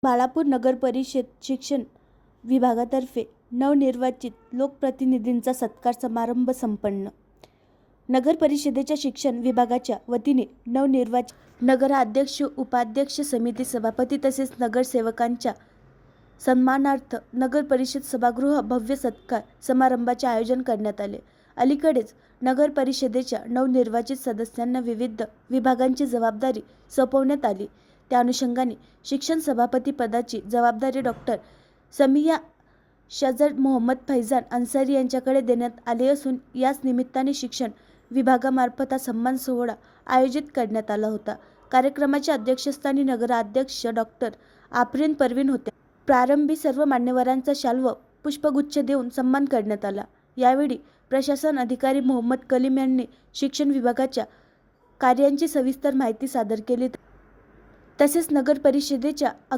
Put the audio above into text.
बाळापूर नगर परिषद शिक्षण विभागातर्फे नवनिर्वाचित लोकप्रतिनिधींचा सत्कार समारंभ संपन्न. नगर परिषदेच्या शिक्षण विभागाच्या वतीने नवनिर्वाचित नगराध्यक्ष, उपाध्यक्ष, समिती सभापती तसेच नगरसेवकांच्या सन्मानार्थ नगर परिषद सभागृह भव्य सत्कार समारंभाचे आयोजन करण्यात आले. अलीकडेच नगर परिषदेच्या नवनिर्वाचित सदस्यांना विविध विभागांची जबाबदारी सोपवण्यात आली. त्या अनुषंगाने शिक्षण सभापती पदाची जबाबदारी डॉक्टर समिया शहजाद मोहम्मद फैजान अन्सारी यांच्याकडे देण्यात आले असून याच निमित्ताने शिक्षण विभागामार्फत हा सन्मान सोहळा आयोजित करण्यात आला होता. कार्यक्रमाच्या अध्यक्षस्थानी नगराध्यक्ष डॉक्टर आफरीन परवीन होत्या. प्रारंभी सर्व मान्यवरांचा शाल व पुष्पगुच्छ देऊन सन्मान करण्यात आला. यावेळी प्रशासन अधिकारी मोहम्मद कलीम यांनी शिक्षण विभागाच्या कार्यांची सविस्तर माहिती सादर केली. तसेच नगर परिषदेच्या